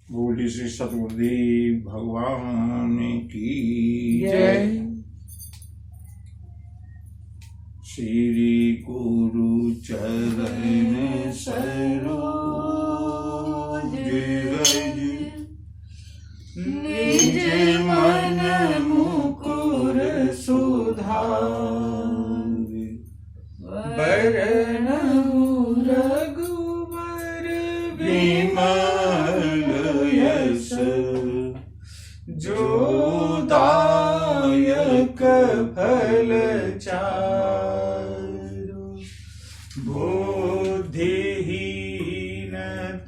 बोली श्री सतगुरुदेव भगवान की जय। श्री गुरु चरण सरोज रज निज मन मुकुर सुधार बरनहु रघुबर विमल यश जो दायक फल चारु बुद्धिहीन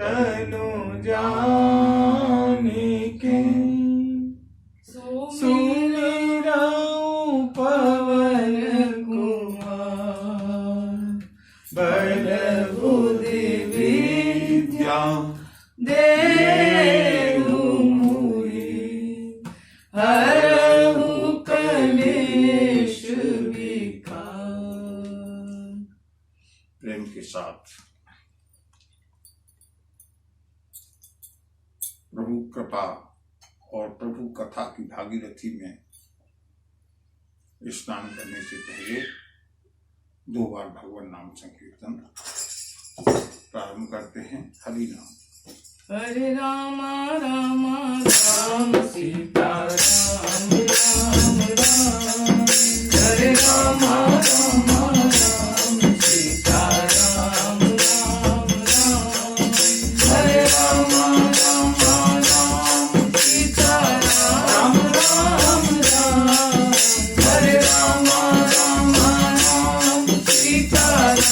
तनु जानिके सुमिरऊ पवन कुमार बल बुद्धि विद्या देहु मुहि हरहु कलेश विकार। प्रेम के साथ प्रभु कृपा और प्रभु कथा की भागीरथी में स्नान करने से पहले 2 बार भगवान नाम संकीर्तन प्रारंभ करते हैं। हरि नाम। हरे राम राम राम सीता राम राम राम हरे राम राम राम सीता राम राम राम हरे राम राम राम सीता राम राम राम हरे राम राम राम सीता राम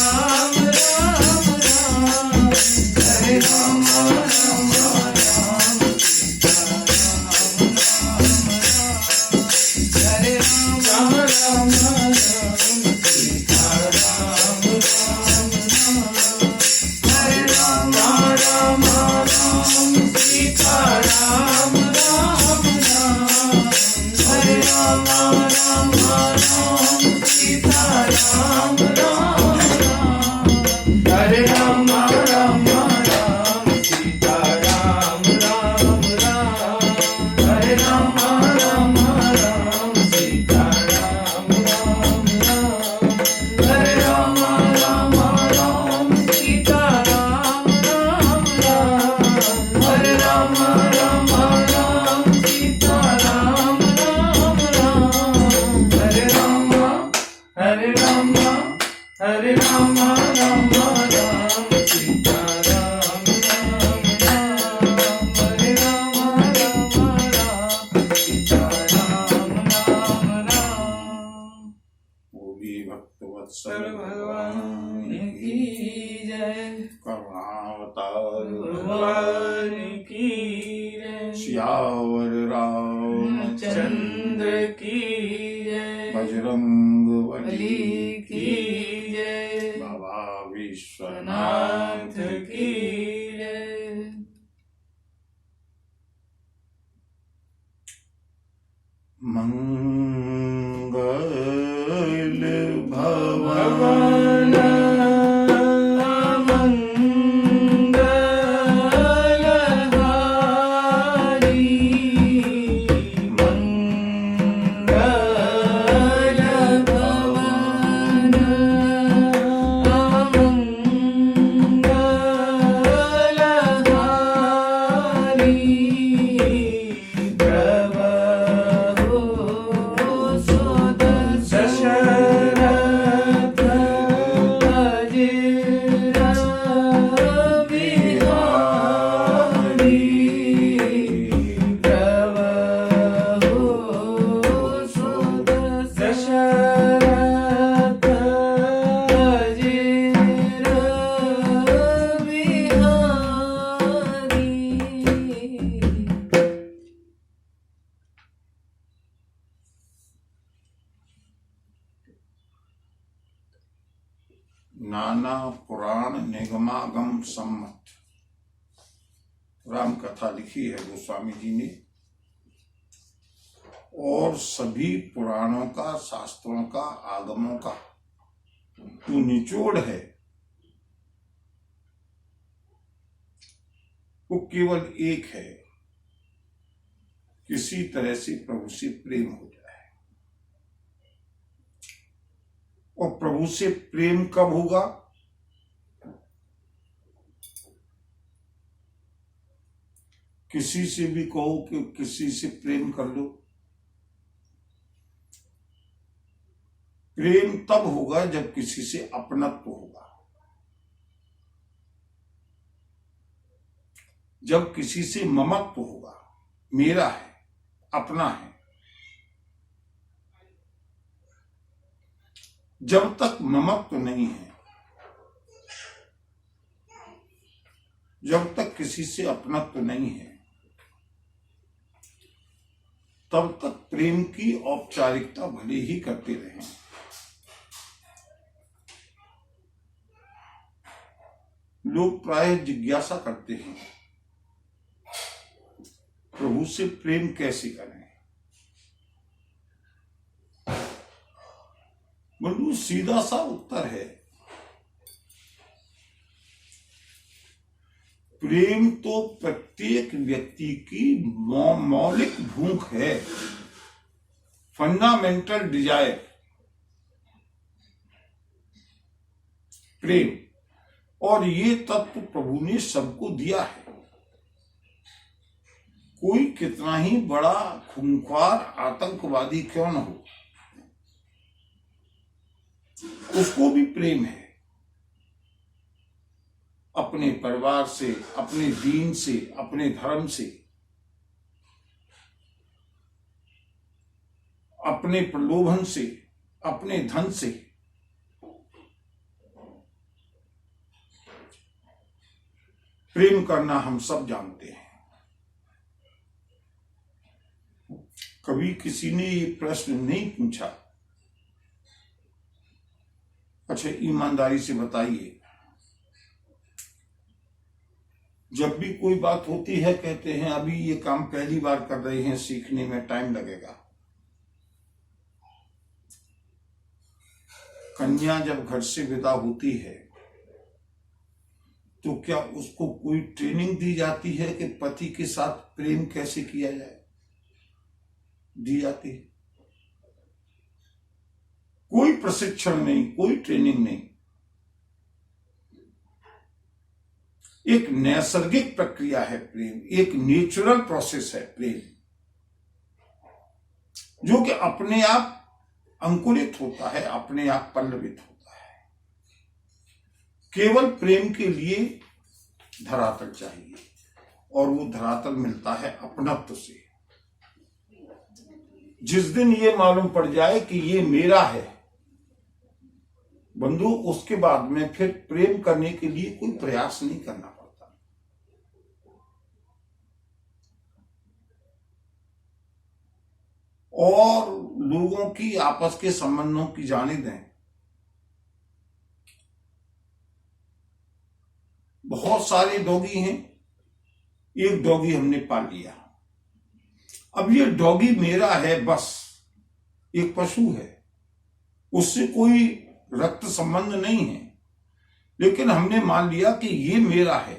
राम राम हरे राम भगवान की जय। करुणावतार भगवान की जय। सियावर रामचंद्र की जय। बजरंग बली की जय। बाबा विश्वनाथ की जय। मंगल भवन नाना पुराण निगमागम सम्मत राम कथा लिखी है गोस्वामी जी ने, और सभी पुराणों का, शास्त्रों का, आगमों का जो निचोड़ है वो केवल एक है, किसी तरह से प्रभु से प्रेम हो जाए। और प्रभु से प्रेम कब होगा? किसी से भी कहो कि किसी से प्रेम कर लो, प्रेम तब होगा जब किसी से अपनत्व होगा, जब किसी से ममत्व होगा, मेरा है, अपना है। जब तक ममत्व नहीं है, जब तक किसी से अपनत्व नहीं है, तब तक प्रेम की औपचारिकता भले ही करते रहें। लोग प्राय जिज्ञासा करते हैं प्रभु से प्रेम कैसे करें। बंधु, सीधा सा उत्तर है, प्रेम तो प्रत्येक व्यक्ति की मौलिक भूख है, फंडामेंटल डिजायर, प्रेम। और ये तत्व प्रभु ने सबको दिया है। कोई कितना ही बड़ा खूंखार आतंकवादी क्यों न हो, उसको भी प्रेम है, अपने परिवार से, अपने दीन से, अपने धर्म से, अपने प्रलोभन से, अपने धन से। प्रेम करना हम सब जानते हैं। कभी किसी ने ये प्रश्न नहीं पूछा, अच्छा ईमानदारी से बताइए, जब भी कोई बात होती है कहते हैं अभी ये काम पहली बार कर रहे हैं, सीखने में टाइम लगेगा। कन्या जब घर से विदा होती है तो क्या उसको कोई ट्रेनिंग दी जाती है कि पति के साथ प्रेम कैसे किया जाए? दी जाती है? कोई प्रशिक्षण नहीं, कोई ट्रेनिंग नहीं। एक नैसर्गिक प्रक्रिया है प्रेम, एक नेचुरल प्रोसेस है प्रेम, जो कि अपने आप अंकुरित होता है, अपने आप पल्लवित होता है। केवल प्रेम के लिए धरातल चाहिए, और वो धरातल मिलता है अपनत्व से। जिस दिन ये मालूम पड़ जाए कि ये मेरा है बंधु, उसके बाद में फिर प्रेम करने के लिए कोई प्रयास नहीं करना पड़ता। और लोगों की आपस के संबंधों की जाने दें, बहुत सारे डॉगी हैं, एक डॉगी हमने पाल लिया, अब ये डॉगी मेरा है, बस एक पशु है, उससे कोई रक्त संबंध नहीं है, लेकिन हमने मान लिया कि ये मेरा है,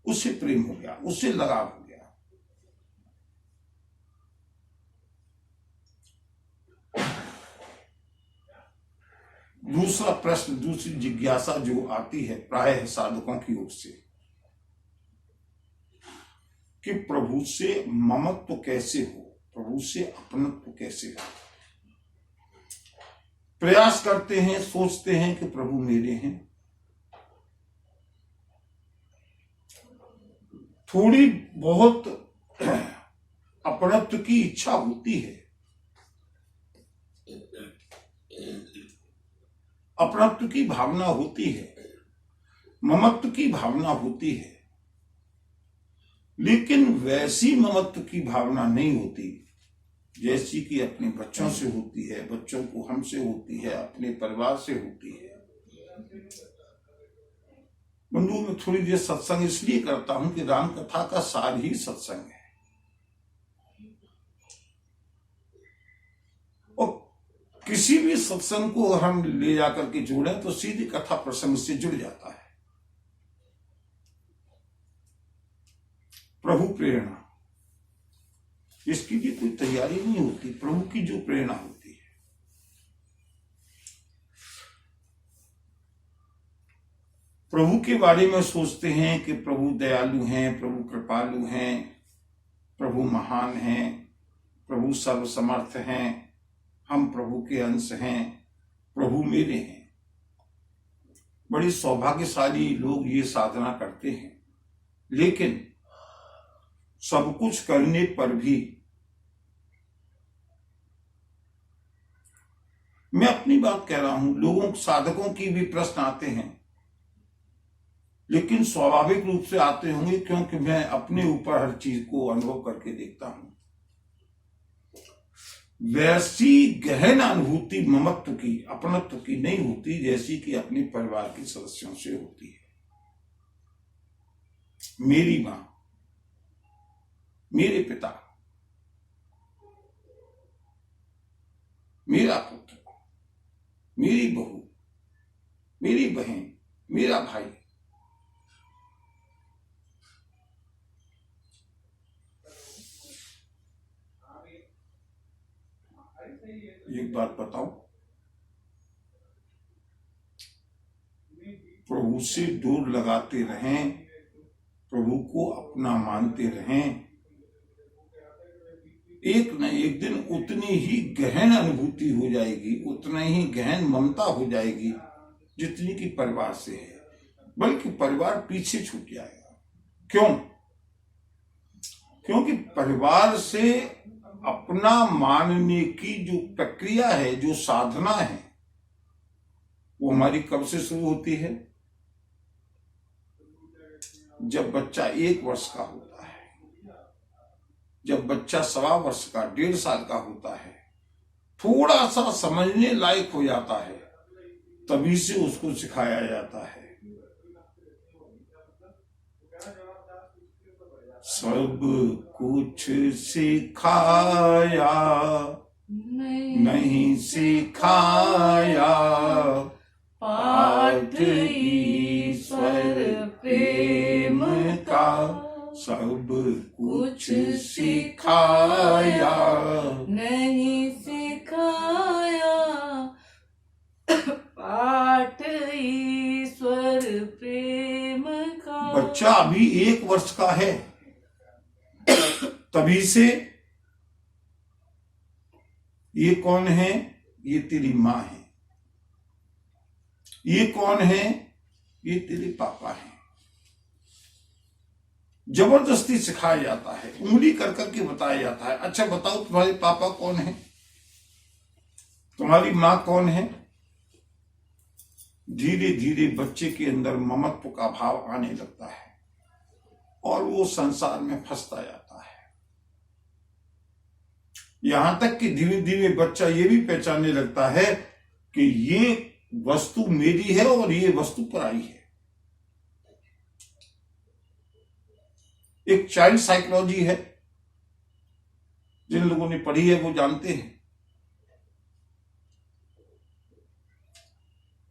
उससे प्रेम हो गया, उससे लगाव हो गया। दूसरा प्रश्न, दूसरी जिज्ञासा जो आती है प्रायः साधकों की ओर से, कि प्रभु से ममत्व कैसे हो, प्रभु से अपनत्व कैसे हो। प्रयास करते हैं, सोचते हैं कि प्रभु मेरे हैं, थोड़ी बहुत अपनत्व की इच्छा होती है, अपनत्व की भावना होती है, ममत्व की भावना होती है, लेकिन वैसी ममत्व की भावना नहीं होती जैसी कि अपने बच्चों से होती है, बच्चों को हमसे होती है, अपने परिवार से होती है। बंधु, मैं थोड़ी देर सत्संग इसलिए करता हूं कि राम कथा का सार ही सत्संग है, और किसी भी सत्संग को हम ले जाकर के जोड़ें तो सीधी कथा प्रसंग से जुड़ जाता है। प्रभु प्रेरणा, इसकी भी कोई तैयारी नहीं होती, प्रभु की जो प्रेरणा होती है। प्रभु के बारे में सोचते हैं कि प्रभु दयालु हैं, प्रभु कृपालु हैं, प्रभु महान हैं, प्रभु सर्वसमर्थ हैं, हम प्रभु के अंश हैं, प्रभु मेरे हैं। बड़ी सौभाग्यशाली लोग ये साधना करते हैं, लेकिन सब कुछ करने पर भी मैं अपनी बात कह रहा हूं, लोगों साधकों की भी प्रश्न आते हैं, लेकिन स्वाभाविक रूप से आते होंगे क्योंकि मैं अपने ऊपर हर चीज को अनुभव करके देखता हूं। वैसी गहन अनुभूति ममत्व की, अपनत्व की नहीं होती जैसी कि अपने परिवार के सदस्यों से होती है। मेरी मां, मेरे पिता, मेरा पुत्र, मेरी बहू, मेरी बहन, मेरा भाई, एक बात बताओ, प्रभु से दूर लगाते रहें, प्रभु को अपना मानते रहें, एक न एक दिन उतनी ही गहन अनुभूति हो जाएगी, उतना ही गहन ममता हो जाएगी जितनी कि परिवार से है, बल्कि परिवार पीछे छूट जाएगा। क्यों? क्योंकि परिवार से अपना मानने की जो प्रक्रिया है, जो साधना है, वो हमारी कब से शुरू होती है? जब बच्चा 1 वर्ष का होता है, जब बच्चा 1.25 वर्ष का, 1.5 साल का होता है, थोड़ा सा समझने लायक हो जाता है, तभी से उसको सिखाया जाता है। सब कुछ सिखाया नहीं सिखाया, पाठ ईश्वर प्रेम का, सब कुछ सिखाया नहीं सिखाया, पाठ ईश्वर प्रेम का। बच्चा अभी 1 वर्ष का है, तभी से ये कौन है? ये तेरी माँ है। ये कौन है? ये तेरे पापा है। जबरदस्ती सिखाया जाता है, उंगली कर करके बताया जाता है। अच्छा बताओ, तुम्हारे पापा कौन है? तुम्हारी माँ कौन है? धीरे धीरे बच्चे के अंदर ममत्व का भाव आने लगता है और वो संसार में फंसता जाता है। यहां तक कि धीरे धीरे बच्चा ये भी पहचानने लगता है कि ये वस्तु मेरी है और ये वस्तु पराई है। एक चाइल्ड साइकोलॉजी है, जिन लोगों ने पढ़ी है वो जानते हैं।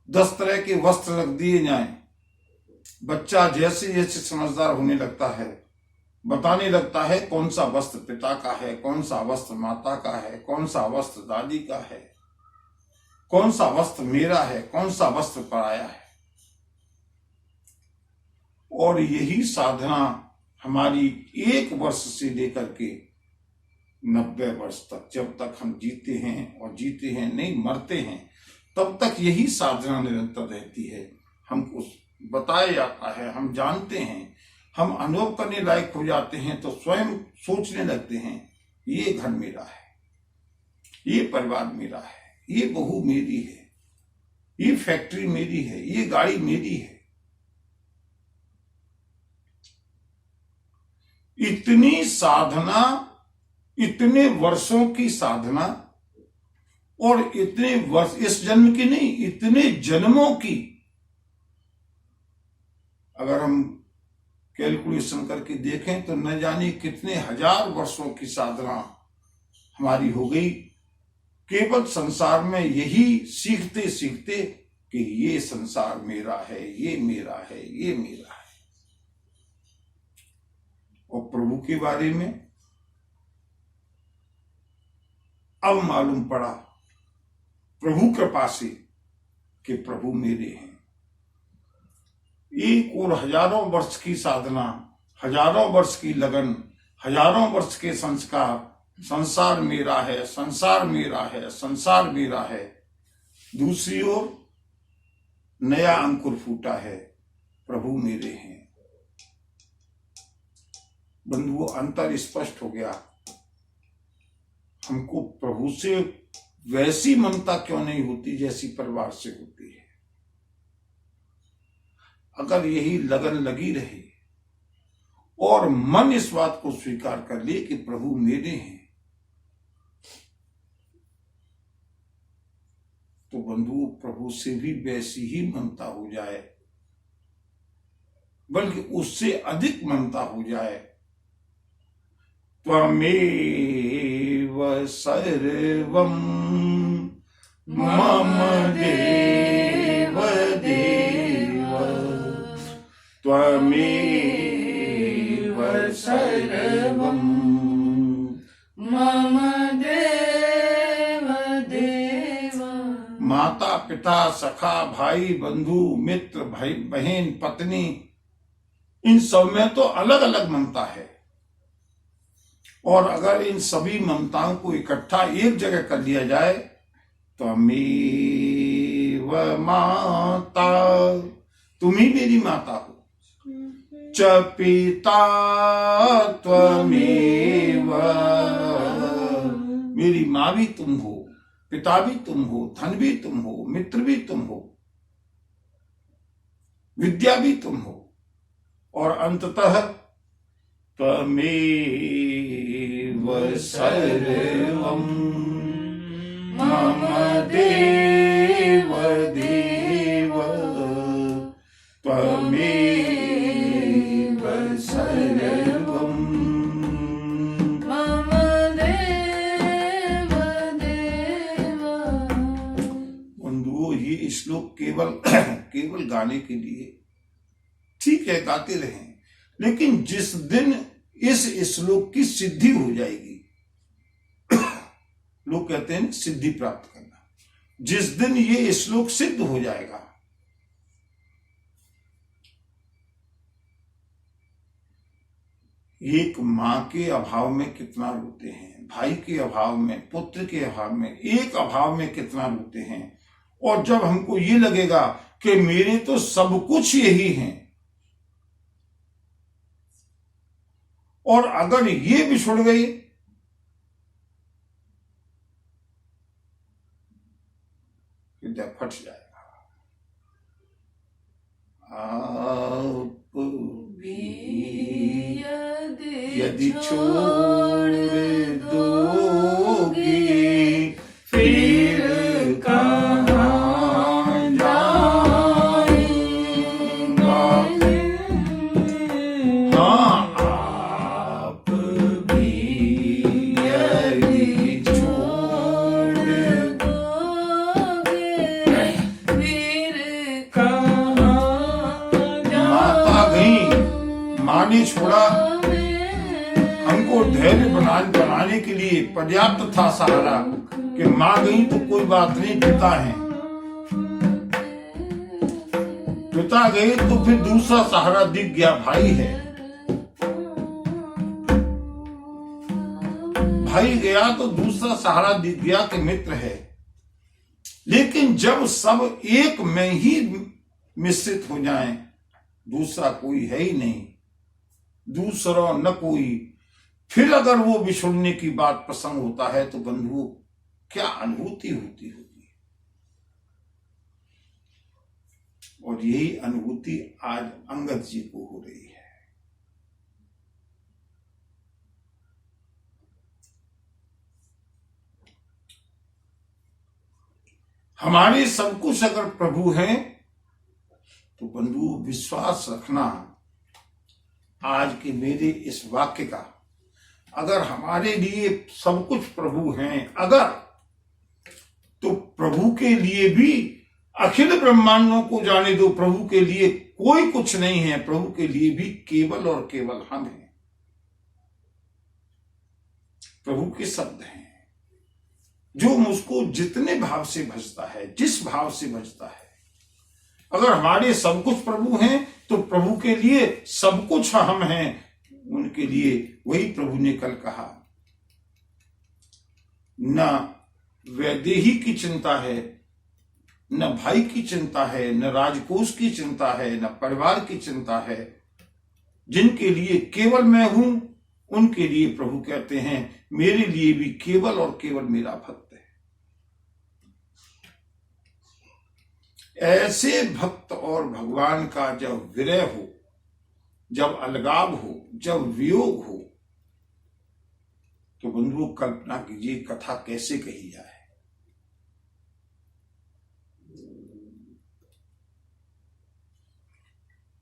10 तरह के वस्त्र रख दिए जाएं, बच्चा जैसे जैसे समझदार होने लगता है, बताने लगता है कौन सा वस्त्र पिता का है, कौन सा वस्त्र माता का है, कौन सा वस्त्र दादी का है, कौन सा वस्त्र मेरा है, कौन सा वस्त्र पराया है। और यही साधना हमारी 1 वर्ष से लेकर के 90 वर्ष तक, जब तक हम जीते हैं, और जीते हैं नहीं मरते हैं, तब तक यही साधना निरंतर रहती है। हमको बताया जाता है, हम जानते हैं, हम अनुभव करने लायक हो जाते हैं तो स्वयं सोचने लगते हैं ये घर मेरा है, ये परिवार मेरा है, ये बहू मेरी है, ये फैक्ट्री मेरी है, ये गाड़ी मेरी है। इतनी साधना, इतने वर्षों की साधना, और इतने वर्ष, इस जन्म की नहीं, इतने जन्मों की, अगर हम कैलकुलेशन करके देखें तो न जाने कितने हजार वर्षों की साधना हमारी हो गई, केवल संसार में यही सीखते सीखते कि ये संसार मेरा है, ये मेरा है, ये मेरा है। और प्रभु के बारे में अब मालूम पड़ा प्रभु कृपा से कि प्रभु मेरे हैं। एक और हजारों वर्ष की साधना, हजारों वर्ष की लगन, हजारों वर्ष के संस्कार, संसार मेरा है, संसार मेरा है, संसार मेरा है। दूसरी ओर नया अंकुर फूटा है, प्रभु मेरे हैं। बंधुओं, अंतर स्पष्ट हो गया। हमको प्रभु से वैसी ममता क्यों नहीं होती जैसी परिवार से होती है। अगर यही लगन लगी रहे और मन इस बात को स्वीकार कर ले कि प्रभु मेरे हैं, तो बंधु प्रभु से भी वैसी ही ममता हो जाए, बल्कि उससे अधिक ममता हो जाए। त्वमेव सर्वं मम देव देव, त्वमेव सर्वं मम देव देव। माता पिता सखा भाई बंधु मित्र भाई बहन पत्नी, इन सब में तो अलग अलग ममता है। और अगर इन सभी ममताओं को इकट्ठा एक जगह कर लिया जाए तो त्वमेव माता, तुम ही मेरी माता हो, च पिता त्वमेव, मेरी माँ भी तुम हो, पिता भी तुम हो, धन भी तुम हो, मित्र भी तुम हो, विद्या भी तुम हो, और अंततः त्वमेव सर्वं मम देव देव, त्वमेव सर्वं मम देव देव। बंधुओं, ये श्लोक केवल गाने के लिए ठीक है, गाते रहें, लेकिन जिस दिन इस श्लोक की सिद्धि हो जाएगी, लोग कहते हैं सिद्धि प्राप्त करना, जिस दिन ये श्लोक सिद्ध हो जाएगा, एक मां के अभाव में कितना रोते हैं, भाई के अभाव में, पुत्र के अभाव में, एक अभाव में कितना रोते हैं। और जब हमको ये लगेगा कि मेरे तो सब कुछ यही हैं, और अगर ये बिछुड़ गई हृदय फट जाएगा। आप भी यदि छोड़ दोगी फिर कहाँ जाऊंगा। हाँ, आप भी यदि छोड़ दोगे फिर माता गई, माँ ने छोड़ा, हमको धैर्य बनाने के लिए पर्याप्त था सहारा कि माँ गई तो कोई बात नहीं, पिता है, पिता गए तो फिर दूसरा सहारा दिख गया, भाई है, भाई गया तो दूसरा सहारा दिख गया कि मित्र है। लेकिन जब सब एक में ही मिश्रित हो जाएं, दूसरा कोई है ही नहीं, दूसरा न कोई, फिर अगर वो बिछुड़ने की बात प्रसंग होता है तो बंधुओं क्या अनुभूति होती होगी। और यही अनुभूति आज अंगद जी को हो रही है। हमारे सब कुछ अगर प्रभु हैं तो बंधु विश्वास रखना, आज के मेरे इस वाक्य का, अगर हमारे लिए सब कुछ प्रभु हैं अगर, तो प्रभु के लिए भी अखिल ब्रह्मांडों को जाने दो, प्रभु के लिए कोई कुछ नहीं है, प्रभु के लिए भी केवल और केवल हम हैं। प्रभु के शब्द हैं, जो मुझको जितने भाव से भजता है, जिस भाव से भजता है। अगर हमारे सब कुछ प्रभु हैं तो प्रभु के लिए सब कुछ हम हैं। उनके लिए वही प्रभु ने कल कहा, न वैदेही की चिंता है, न भाई की चिंता है, न राजकोष की चिंता है, न परिवार की चिंता है। जिनके लिए केवल मैं हूं, उनके लिए प्रभु कहते हैं मेरे लिए भी केवल और केवल मेरा भक्त है। ऐसे भक्त और भगवान का जब विरह हो, जब अलगाव हो, जब वियोग हो, तो बंधुओं कल्पना कीजिए कथा कैसे कही जाए।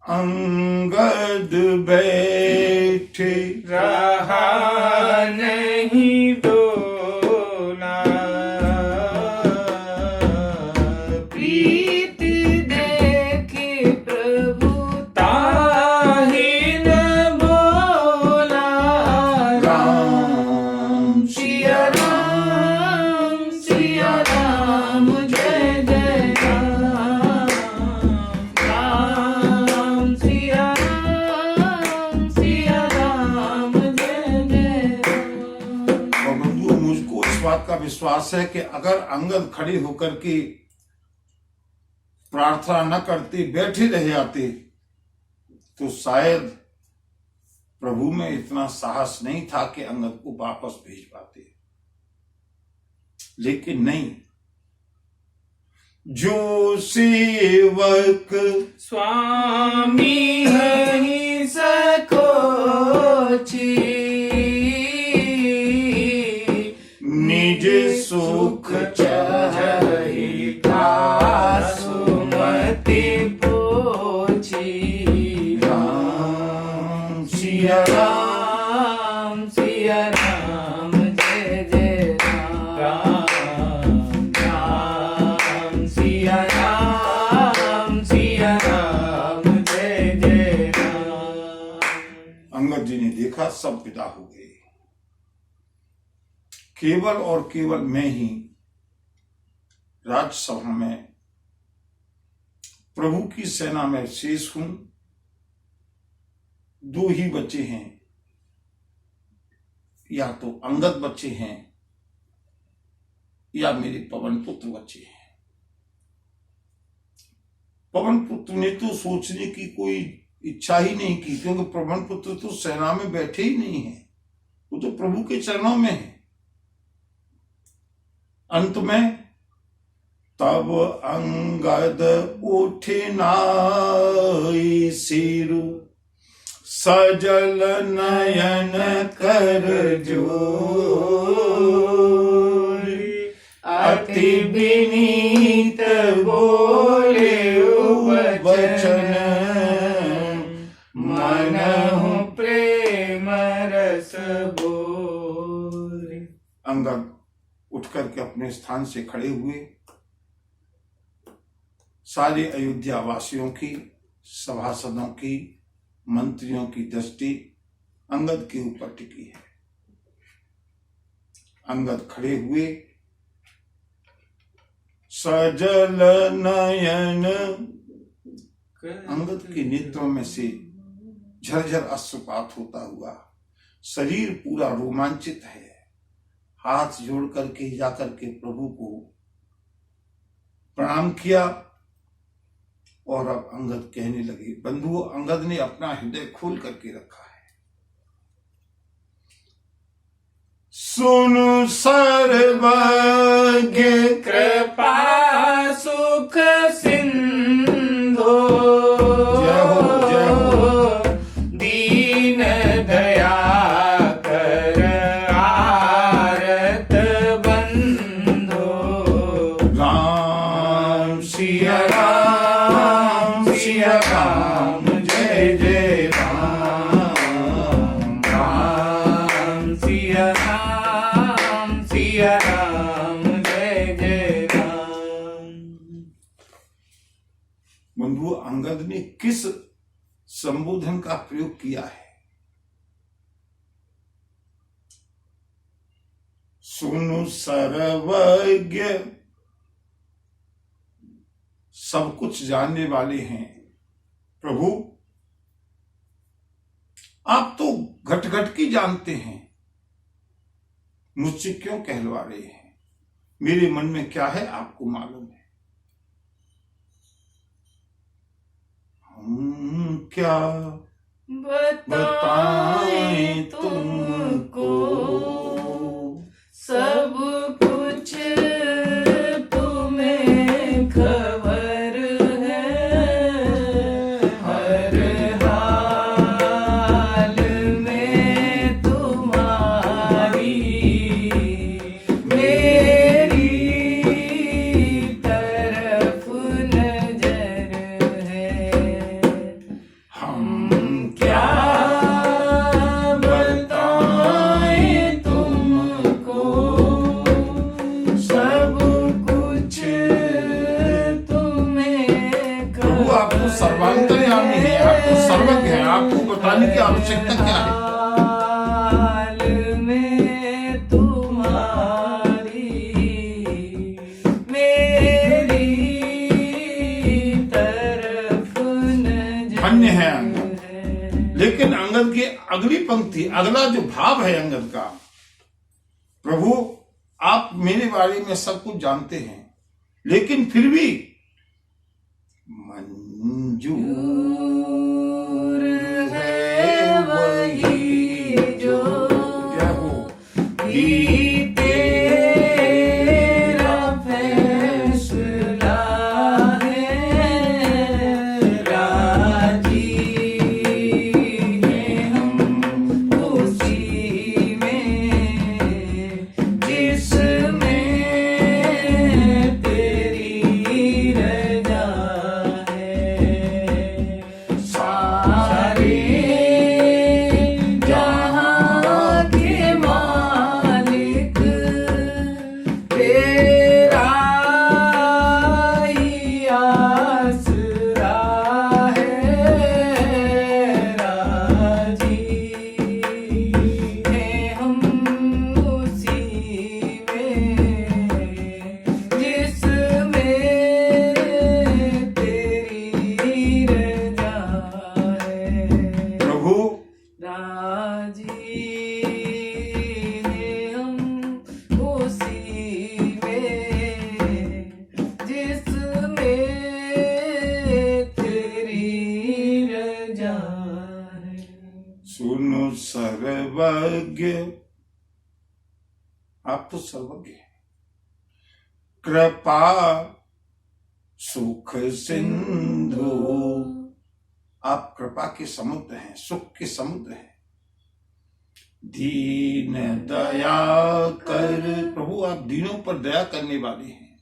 अंगद बैठे रहा नहीं डोला, प्रीत देखे प्रभु ताहि न बोला। राम सिया राम जय जय राम, राम सिया राम जय जय राम। और बंधुओं मुझको इस बात का विश्वास है कि अगर अंगद खड़े होकर के प्रार्थना न करते, बैठे रह जाते, तो शायद प्रभु में इतना साहस नहीं था कि अंगद को वापस भेज पाते। लेकिन नहीं, जो सेवक स्वामी हहि सकोची, निज सुख चाहि सुमति पोछी। राम सिया राम सिया राम जय जय राम, राम सिया राम जय जय राम। अंगद जी ने देखा सब विदा हो गए, केवल और केवल मैं ही राजसभा में प्रभु की सेना में शेष हूं। दो ही बच्चे हैं, या तो अंगद बच्चे हैं या मेरे पवन पुत्र बच्चे हैं। पवन पुत्र ने तो सोचने की कोई इच्छा ही नहीं की, क्योंकि पवन पुत्र तो सेना में बैठे ही नहीं है, वो तो प्रभु के चरणों में है। अंत में तब अंगद उठे नाई सिरु, सजल नयन कर जोरी, अति विनीत बोले वचन, मनहु प्रेम रस बोले। अंगद उठ करके अपने स्थान से खड़े हुए। सारे अयोध्या वासियों की, सभासदों की, मंत्रियों की दृष्टि अंगद के ऊपर टिकी है। अंगद खड़े हुए, सजल नयन, अंगद के नेत्रों में से झरझर अश्रुपात होता हुआ, शरीर पूरा रोमांचित है। हाथ जोड़ करके जाकर के प्रभु को प्रणाम किया और अब अंगद कहने लगे। बंधुओं, अंगद ने अपना हृदय खोल करके रखा है। सुन सर्वज्ञ कृपा सुख सिंधो, जय हो, जय हो। दीन दया कर आरत बंधो। राम सिया राम जय जय राम, राम सिया राम जय जय राम। बंधु, अंगद ने किस संबोधन का प्रयोग किया है? सुनु सर्वज्ञ, सब कुछ जानने वाले हैं प्रभु। आप तो घट घट की जानते हैं, मुझसे क्यों कहलवा रहे हैं? मेरे मन में क्या है आपको मालूम है। हम क्या बताएं तुमको, सब कुछ तुम्हें खबर है। हर हाल में तुम्हारी मेरी तरफ नजर है। हम क्या बताएं तुमको, सब कुछ तुम्हें प्रभु आप तो सर्वांतर्यामी है, आप तो सर्वज्ञ है, आपको बताने की आवश्यकता क्या है? हाल में तुम्हारी मेरी तरफ नजर धन्य है अंगद। लेकिन अंगद की अगली पंक्ति, अगला जो भाव है अंगद का, प्रभु आप मेरे बारे में सब कुछ जानते हैं, लेकिन फिर भी मंजूर दूर है वही जो क्या हो भी तेरा फैसला है। राजी हैं हम उसी में जिसमें तेरी रजा है। सारे जहां के मालिक तेरा ही आसरा है। राजी हैं हम उसी में जिसमें तेरी रजा है। प्रभु राजी हैं हम उसी में जिसमें तेरी रजा है। सुनो सर्वज्ञ, आप तो सर्वज्ञ हैं। कृपा सुख सिंधु, आप कृपा के समुद्र हैं, सुख के समुद्र हैं। दीन दया कर, प्रभु आप दीनों पर दया करने वाले हैं।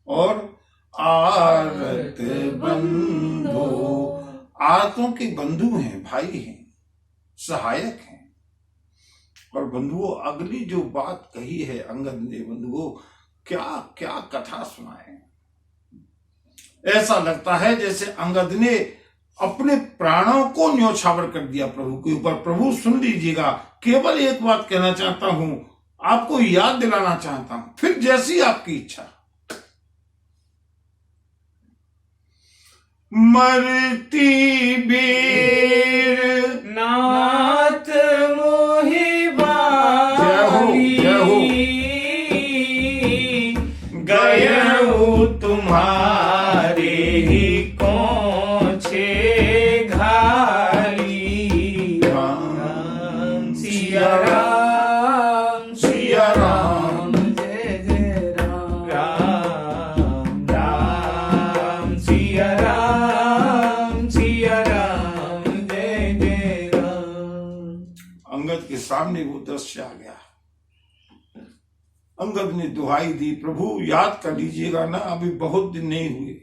और आरत बंधु, आरतों के बंधु हैं, भाई हैं, सहायक हैं। और बंधुओं अगली जो बात कही है अंगद ने, बंधुओं क्या क्या कथा सुनाए। ऐसा लगता है जैसे अंगद ने अपने प्राणों को न्योछावर कर दिया प्रभु के ऊपर। प्रभु सुन लीजिएगा, केवल एक बात कहना चाहता हूं, आपको याद दिलाना चाहता हूं, फिर जैसी आपकी इच्छा। मरती बेर नाथ मोहि जय हो। गयऊ तुम्हारे ही कोछे घाली। राम सिया राम सिया राम, जय जय राम। राम राम सिया राम जय जय राम। अंगद के सामने वो दृश्य आ गया। अंगद ने दुहाई दी, प्रभु याद कर लीजिएगा ना, अभी बहुत दिन नहीं हुए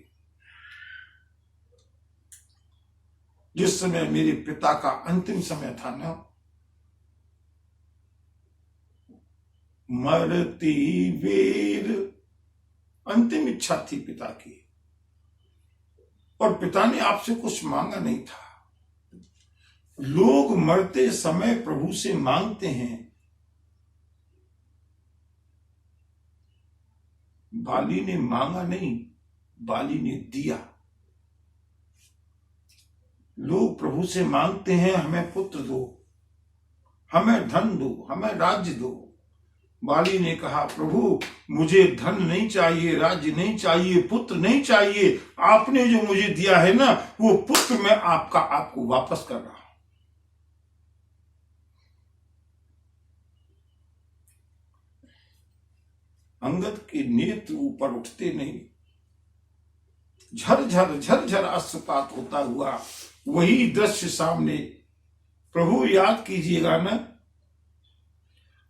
जिस समय मेरे पिता का अंतिम समय था ना। मरती वीर, अंतिम इच्छा थी पिता की, और पिता ने आपसे कुछ मांगा नहीं था। लोग मरते समय प्रभु से मांगते हैं, बाली ने मांगा नहीं, बाली ने दिया। लोग प्रभु से मांगते हैं हमें पुत्र दो, हमें धन दो, हमें राज्य दो। बाली ने कहा प्रभु मुझे धन नहीं चाहिए, राज्य नहीं चाहिए, पुत्र नहीं चाहिए। आपने जो मुझे दिया है ना वो पुत्र मैं आपको वापस कर रहा हूं। अंगद के नेत्र ऊपर उठते नहीं, झरझर झरझर अश्रुपात होता हुआ वही दृश्य सामने। प्रभु याद कीजिएगा ना,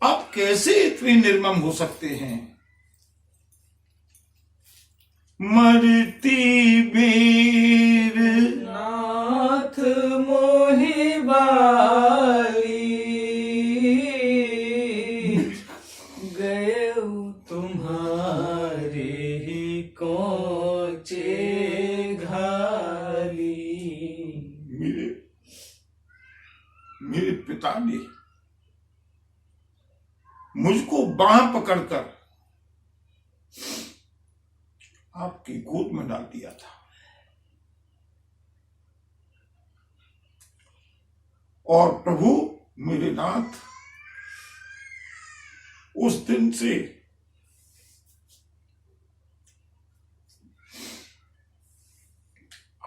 आप कैसे इतने निर्मम हो सकते हैं। मरती बेर नाथ मोहि बाली, गए तुम्हारे ही कोचे घाली। मेरे पिता ने मुझको बांह पकड़कर आपकी गोद में डाल दिया था, और प्रभु मेरे नाथ उस दिन से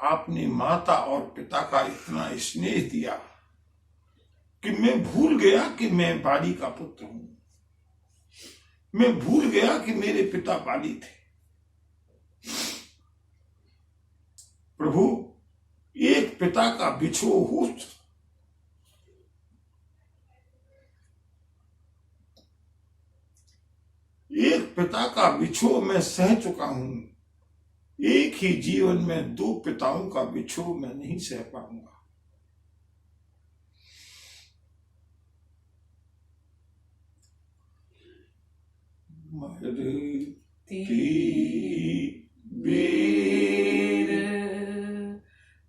आपने माता और पिता का इतना स्नेह दिया कि मैं भूल गया कि मैं बाली का पुत्र हूं। मैं भूल गया कि मेरे पिता बाली थे। प्रभु एक पिता का बिछोह एक पिता का बिछोह मैं सह चुका हूं। एक ही जीवन में दो पिताओं का बिछोह मैं नहीं सह पाऊंगा। मरती वीर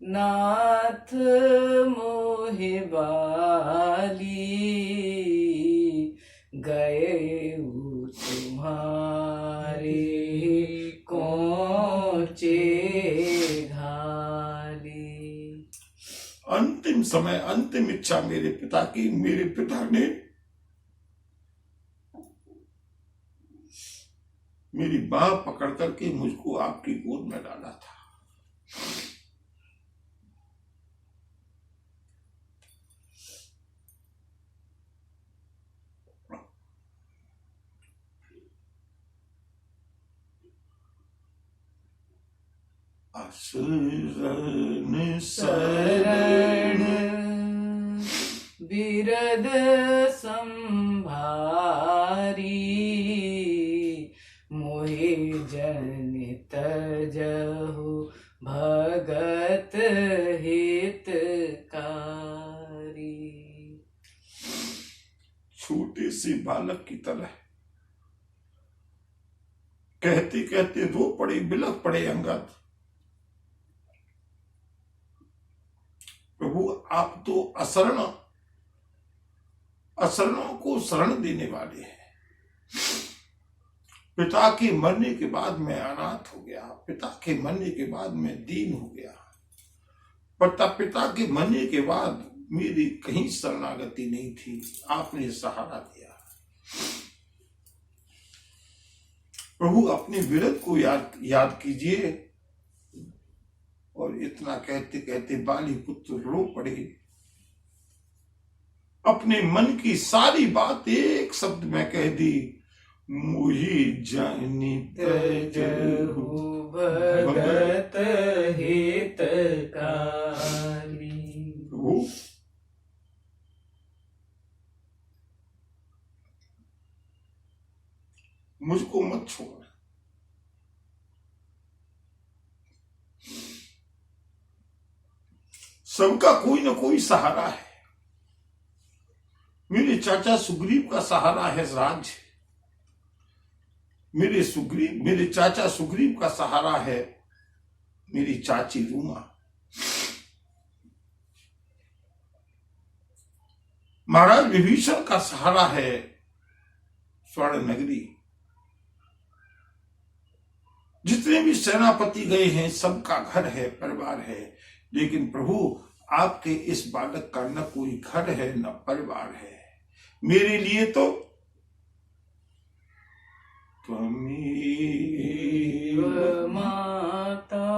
नाथ मोहि बाली, गए तुम्हारे कोचे घाली। अंतिम समय, अंतिम इच्छा मेरे पिता की, मेरे पिता ने मेरी बाह पकड़ करके मुझको आपकी गोद में डाला था। शरण शरण बिरद संभारी, मोहि जनित जहु भगत हितकारी। छोटे से बालक की तरह कहते कहते रो पड़े, बिलख पड़े अंगद। प्रभु आप तो असरणों को शरण देने वाले हैं। पिता के मरने के बाद मैं अनाथ हो गया, पिता के मरने के बाद मैं दीन हो गया, पिता के मरने के बाद मेरी कहीं शरणागति नहीं थी, आपने सहारा दिया। प्रभु अपने विरत को याद कीजिए। और इतना कहते कहते बाली पुत्र रो पड़े। अपने मन की सारी बात एक शब्द में कह दी, मोहि जनित जहु भगत हितकारी। मुझको मत छोड़। सबका कोई ना कोई सहारा है। मेरे चाचा सुग्रीव का सहारा है राज्य। मेरे चाचा सुग्रीव का सहारा है मेरी चाची रूमा। महाराज विभीषण का सहारा है स्वर्ण नगरी। जितने भी सेनापति गए हैं सबका घर है, परिवार है, लेकिन प्रभु आपके इस बालक का न कोई घर है न परिवार है। मेरे लिए तो त्वमेव माता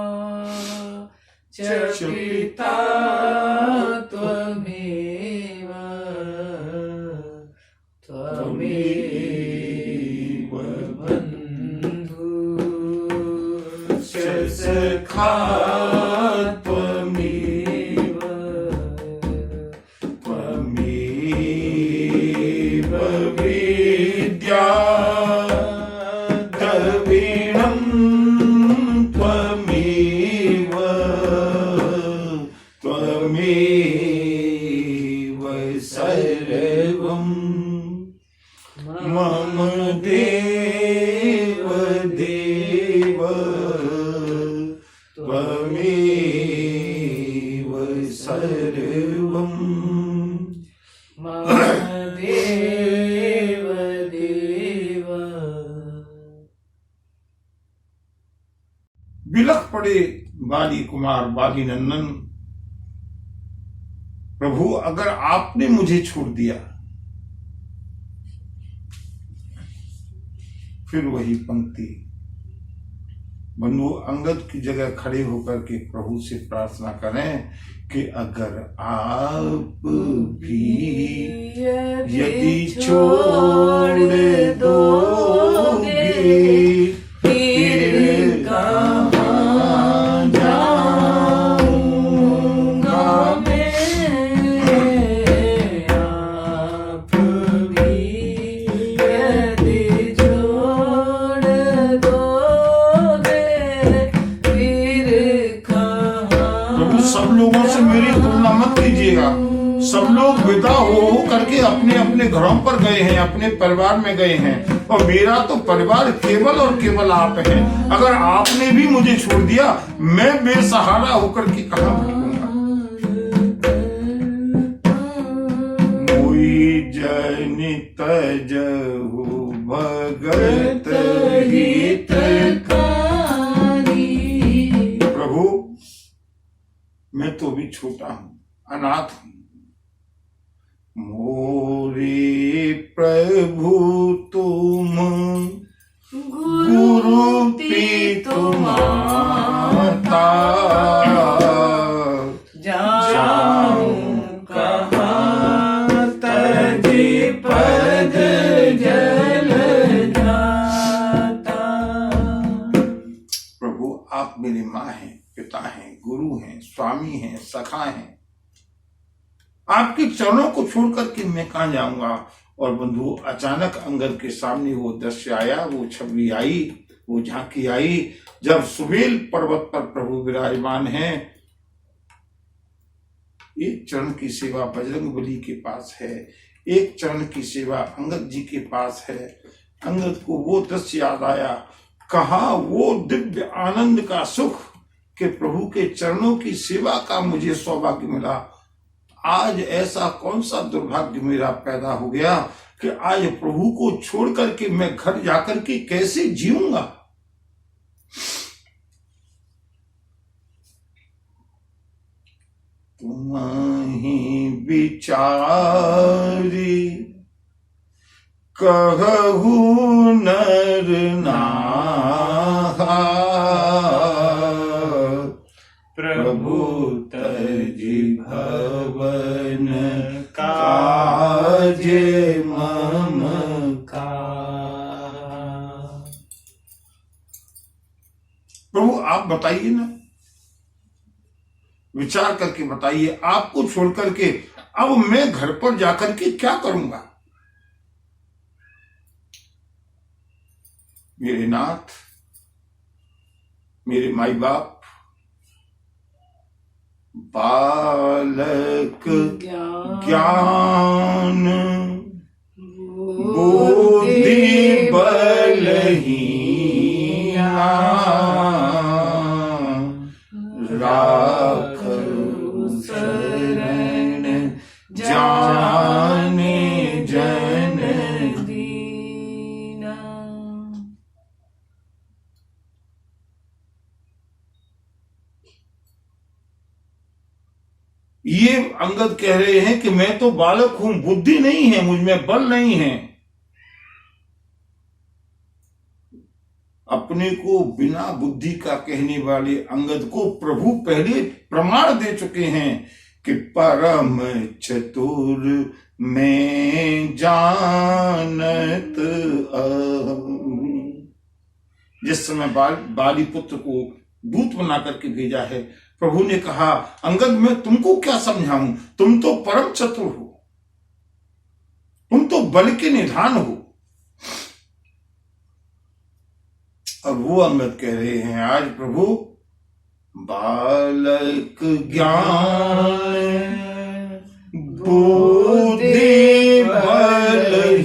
च पिता त्वमेव त्वमेव बन्धु च सखा त्वमेव त्वमेव विद्या द्रविणं त्वमेव त्वमेव सर्वं मम देव देव त्वमेव सर्वं मम देव देव। बिलख पड़े बाली कुमार बाली नंदन, प्रभु अगर आपने मुझे छोड़ दिया, फिर वही पंक्ति बंधु अंगद की जगह खड़े होकर के प्रभु से प्रार्थना करें कि अगर आप भी यदि छोड़ दोगे फिर कहाँ जाऊंगा मैं। आप भी यदि छोड़ दोगे फिर कहाँ। प्रभु सब लोगों से मेरी तुलना मत कीजिएगा। सब लोग विदा हो करके अपने अपने घरों पर गए हैं, अपने परिवार में गए हैं, और मेरा तो परिवार केवल और केवल आप हैं। अगर आपने भी मुझे छोड़ दिया, मैं बेसहारा होकर के कहाँ भटकूंगा। मोई जन तजहु भगत हितकारी। प्रभु मैं तो भी छोटा हूं, अनाथ हूं। मोरे प्रभु तुम गुरु पितु माता, जाऊं कहाँ तजी पद जल जाता। प्रभु आप मेरी माँ हैं, पिता हैं, गुरु हैं, स्वामी हैं, सखा हैं। आपके चरणों को छोड़ करके मैं कहां जाऊंगा। और बंधु अचानक अंगद के सामने वो दृश्य आया, वो छवि आई, वो झांकी आई, जब सुबेल पर्वत पर प्रभु विराजमान हैं। एक चरण की सेवा बजरंगबली के पास है, एक चरण की सेवा अंगद जी के पास है। अंगद को वो दृश्य याद आया, कहा वो दिव्य आनंद का सुख कि प्रभु के चरणों की सेवा का मुझे सौभाग्य मिला। आज ऐसा कौन सा दुर्भाग्य मेरा पैदा हो गया कि आज प्रभु को छोड़ करके मैं घर जाकर के कैसे जीऊंगा। तुम्हीं विचारी कहु नर नाहा, प्रभु तजि भवन काज मम का। प्रभु आप बताइए ना, विचार करके बताइए, आपको छोड़ करके अब मैं घर पर जाकर के क्या करूंगा। मेरे नाथ, मेरे माई बाप, बालक ज्ञान बुद्धि बलहीना, राखो शरण जाने जन दीना। ये अंगद कह रहे हैं कि मैं तो बालक हूं, बुद्धि नहीं है, मुझ में बल नहीं है। अपने को बिना बुद्धि का कहने वाले अंगद को प्रभु पहले प्रमाण दे चुके हैं कि परम चतुर मैं जानत अहम्। जिस समय बाली पुत्र को दूत बना करके भेजा है, प्रभु ने कहा अंगद मैं तुमको क्या समझाऊं, तुम तो परम चतुर हो, तुम तो बल के निधान हो। अब वो अंगद कह रहे हैं आज प्रभु बालक ज्ञान बुद्धि बलहीना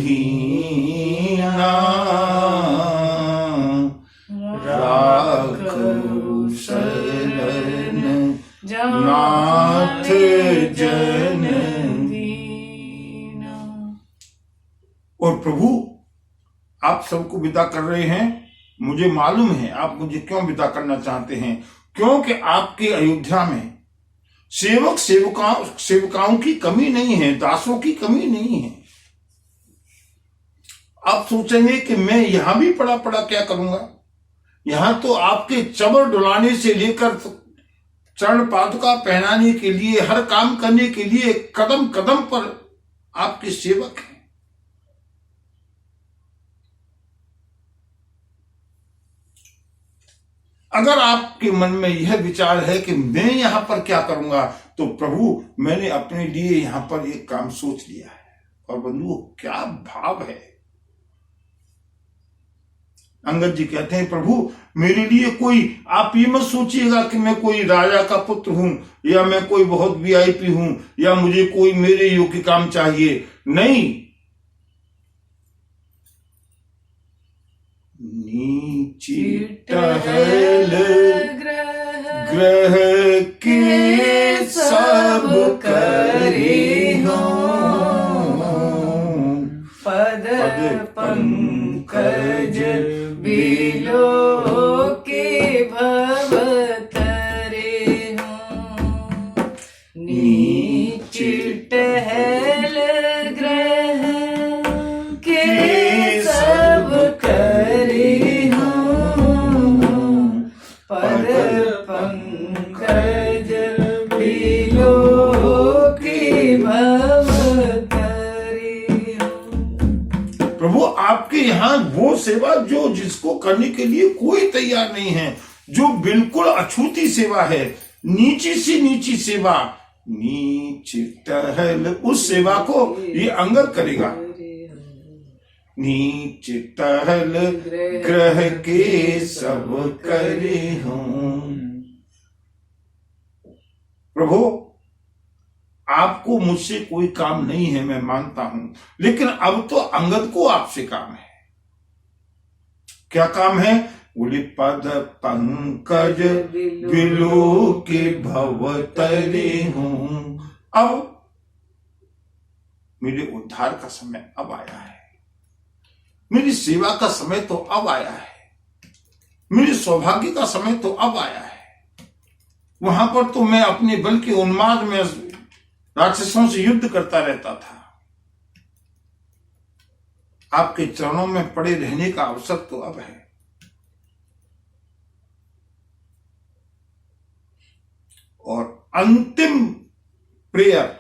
राखो शरण नाथ जन दीना। और प्रभु आप सबको विदा कर रहे हैं। मुझे मालूम है आप मुझे क्यों विदा करना चाहते हैं, क्योंकि आपके अयोध्या में सेवकाओं की कमी नहीं है, दासों की कमी नहीं है। आप सोचेंगे कि मैं यहां भी पड़ा पड़ा क्या करूंगा। यहां तो आपके चबर डुलाने से लेकर चरण पादुका पहनाने के लिए, हर काम करने के लिए कदम कदम पर आपके सेवक हैं। अगर आपके मन में यह विचार है कि मैं यहां पर क्या करूंगा, तो प्रभु मैंने अपने लिए यहां पर एक काम सोच लिया है। और बंधुओं क्या भाव है। अंगद जी कहते हैं प्रभु मेरे लिए कोई, आप ये मत सोचिएगा कि मैं कोई राजा का पुत्र हूं, या मैं कोई बहुत वीआईपी हूं, या मुझे कोई मेरे योग्य काम चाहिए। नहीं, नीचे टहल ग्रह के सब करे हों, पद पंकज बिलो के भव तरे हों। नीच टहल ग्रह के सब करे हों, पद पंकज बिलो के भव तरे हों। प्रभु आपके यहाँ वो सेवा जो जिसको करने के लिए कोई तैयार नहीं है, जो बिल्कुल अछूती सेवा है, नीची सी नीची सेवा, नीच टहल, उस सेवा को ये अंगद करेगा। नीच टहल ग्रह के सब करे हों। प्रभु आपको मुझसे कोई काम नहीं है, मैं मानता हूं, लेकिन अब तो अंगद को आपसे काम है। क्या काम है? बोले पद पंकज बिलो के भव तरे हों। अब मेरे उद्धार का समय अब आया है, मेरी सेवा का समय तो अब आया है, मेरे सौभाग्य का समय तो अब आया है। वहां पर तो मैं अपने बल के उन्माद में राक्षसों से युद्ध करता रहता था। आपके चरणों में पड़े रहने का अवसर तो अब है। और अंतिम प्रेयर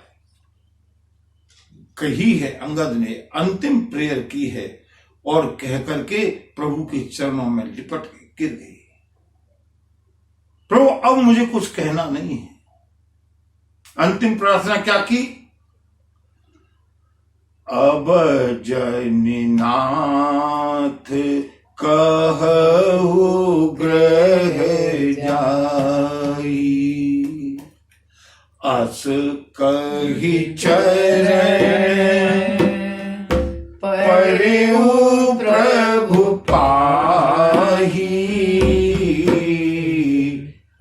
कही है, अंगद ने अंतिम प्रेयर की है, और कह करके प्रभु के चरणों में लिपट गिर गई। प्रभु अब मुझे कुछ कहना नहीं है। अंतिम प्रार्थना क्या की? अब जननाथ कहु ग्रह जाई, अस कही चरण परेउ प्रभु पाही,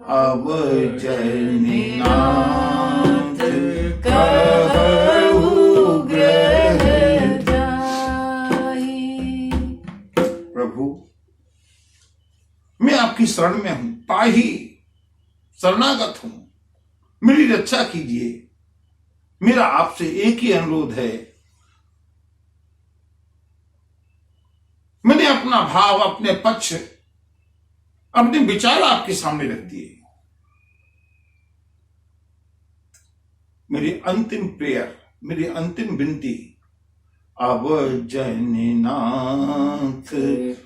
अब जननाथ कहु ग्रह जाई। प्रभु मैं आपकी शरण में हूं, पाही शरणागत हूं, मेरी रक्षा कीजिए। मेरा आपसे एक ही अनुरोध है, मैंने अपना भाव, अपने पक्ष, अपने विचार आपके सामने रख दिए। मेरी अंतिम प्रेयर, मेरी अंतिम विनती, अब जननाथ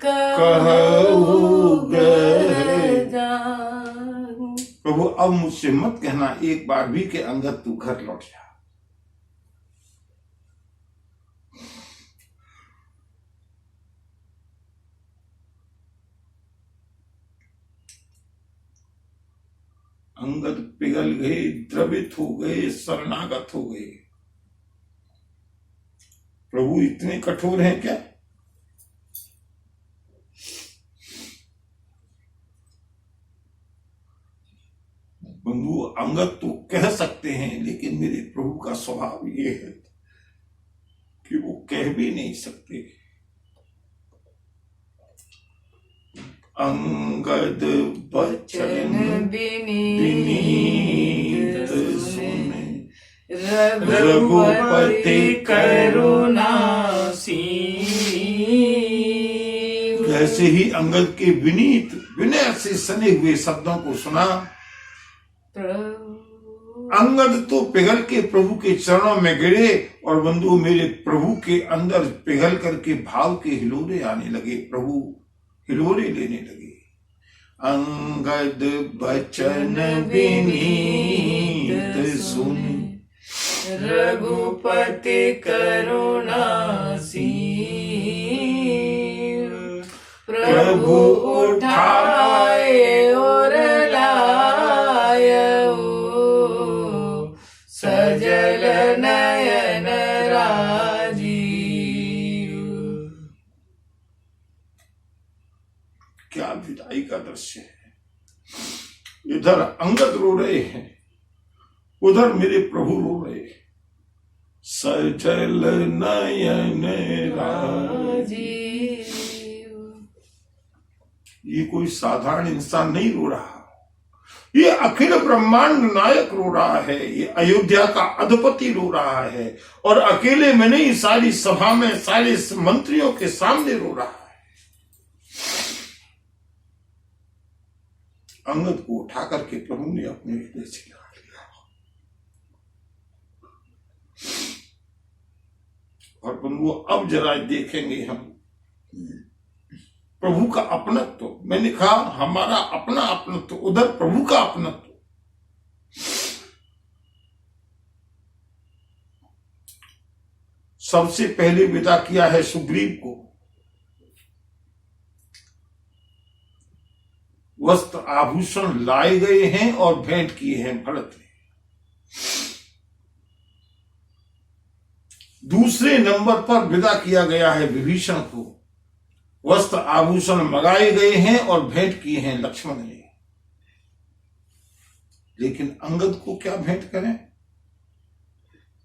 कहूँ प्रभु, अब मुझसे मत कहना एक बार भी कि अंगद तू घर लौट जा। अंगद पिघल गए, द्रवित हो गए, शरणागत हो गए। प्रभु इतने कठोर हैं क्या? बंधु, अंगद तो कह सकते हैं, लेकिन मेरे प्रभु का स्वभाव ये है कि वो कह भी नहीं सकते। अंगद बचन विनीत सुने, रघुपति करुणासीन। जैसे ही अंगद के विनीत विनय से सने हुए शब्दों को सुना, अंगद तो पिघल के प्रभु के चरणों में गिरे और बंधु मेरे प्रभु के अंदर पिघल करके भाव के हिलोरे आने लगे। प्रभु हिलोरे लेने लगे। अंगद बचन विनीत सुने, रघुपति करुणासीन। प्रभु उठाए और लायऊ, सजल नयन राजीव। क्या विदाई का दृश्य है। इधर अंगद रो रहे हैं, उधर मेरे प्रभु रो रहे हैं। सजल नयन राजीव। ये कोई साधारण इंसान नहीं रो रहा, ये अखिल ब्रह्मांड नायक रो रहा है, ये अयोध्या का अधिपति रो रहा है, और अकेले में नहीं, सारी सभा में, सारे मंत्रियों के सामने रो रहा है। अंगद को उठा करके प्रभु ने अपने हृदय से लगा लिया, और प्रभु अब जरा देखेंगे हम प्रभु का अपनत्व। मैंने कहा हमारा अपना अपनत्व, उधर प्रभु का अपनत्व। सबसे पहले विदा किया है सुग्रीव को, वस्त्र आभूषण लाए गए हैं और भेंट किए हैं भरत ने। दूसरे नंबर पर विदा किया गया है विभीषण को, वस्त्र आभूषण मंगाए गए हैं और भेंट किए हैं लक्ष्मण ने। लेकिन अंगद को क्या भेंट करें?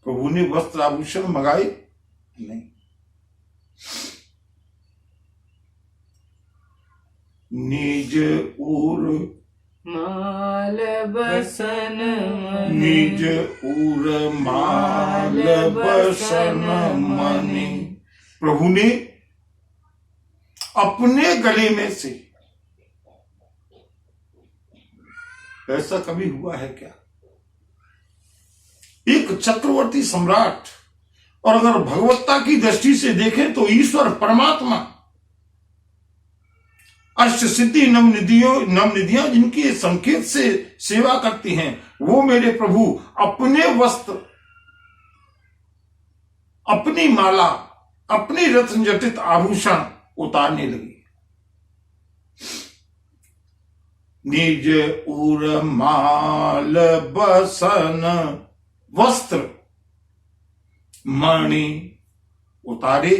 प्रभु ने वस्त्र आभूषण मंगाए नहीं। निज उर माल बसन निज उर माल बसन मनि। प्रभु ने अपने गले में से, ऐसा कभी हुआ है क्या? एक चक्रवर्ती सम्राट, और अगर भगवत्ता की दृष्टि से देखें तो ईश्वर परमात्मा, अष्ट सिद्धि नवनिधियां जिनके संकेत से सेवा करती हैं, वो मेरे प्रभु अपने वस्त्र, अपनी माला, अपनी रत्न जटित आभूषण उतारने लगी। निज उर माल बसन वस्त्र मणि उतारे।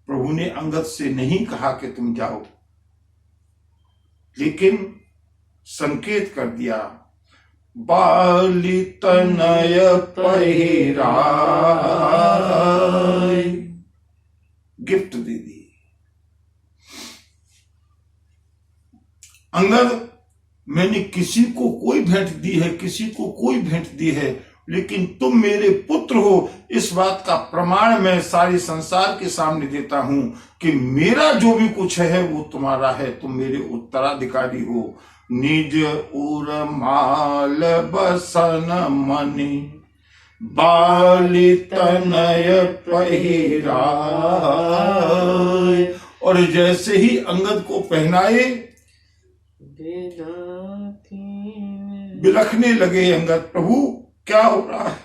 प्रभु ने अंगद से नहीं कहा कि तुम जाओ, लेकिन संकेत कर दिया, बाली तनय पहिराय, गिफ्ट दे दी। अंगद मैंने किसी को कोई भेंट दी है, किसी को कोई भेंट दी है, लेकिन तुम मेरे पुत्र हो, इस बात का प्रमाण मैं सारे संसार के सामने देता हूं कि मेरा जो भी कुछ है वो तुम्हारा है, तुम मेरे उत्तराधिकारी हो। निज उर माल बसन मनि बाली तनय पहिराय। और जैसे ही अंगद को पहनाए बिलखने लगे अंगद, प्रभु क्या हो रहा है?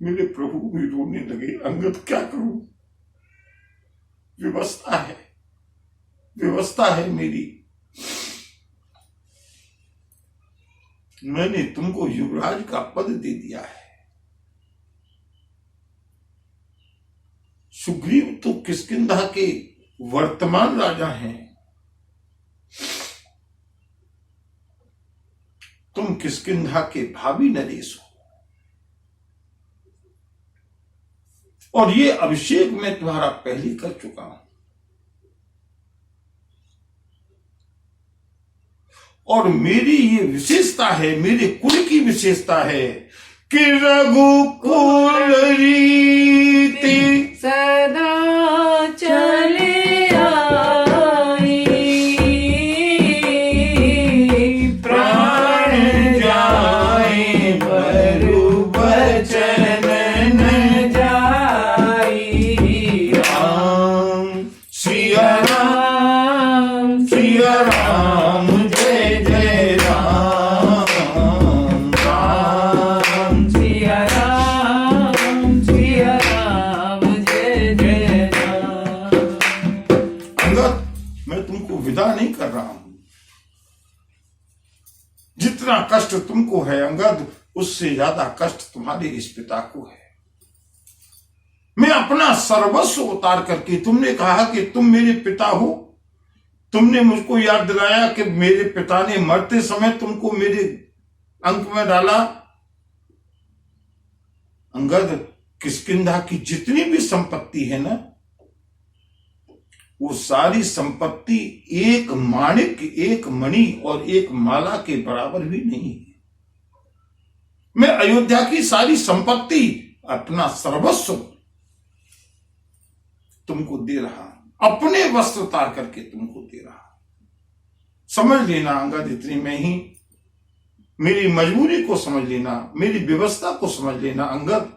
मेरे प्रभु भी रोने लगे, अंगद क्या करूं, व्यवस्था है, व्यवस्था है मेरी। मैंने तुमको युवराज का पद दे दिया है। सुग्रीव तो किष्किंधा के वर्तमान राजा हैं, तुम किष्किंधा के भावी नरेश हो, और ये अभिषेक मैं तुम्हारा पहले कर चुका हूं। और मेरी ये विशेषता है, मेरे कुल की विशेषता है कि रघुकुल रीति सदा चले आई, प्राण जाए बरु बचन न जाई। राम सिया राम, सिया राम जय जय राम, राम सिया राम, सिया राम जय जय राम। अंगद, मैं तुमको विदा नहीं कर रहा हूं। जितना कष्ट तुमको है अंगद, उससे ज्यादा कष्ट तुम्हारे इस पिता को है। मैं अपना सर्वस्व उतार करके, तुमने कहा कि तुम मेरे पिता हो, तुमने मुझको याद दिलाया कि मेरे पिता ने मरते समय तुमको मेरे अंक में डाला। अंगद, किष्किंधा की जितनी भी संपत्ति है ना, वो सारी संपत्ति एक माणिक, एक मणि और एक माला के बराबर भी नहीं है। मैं अयोध्या की सारी संपत्ति, अपना सर्वस्व तुमको दे रहा हूं, अपने वस्त्र उतार करके तुमको दे रहा हूं। समझ लेना अंगद, इतनी में ही मेरी मजबूरी को समझ लेना, मेरी व्यवस्था को समझ लेना अंगद,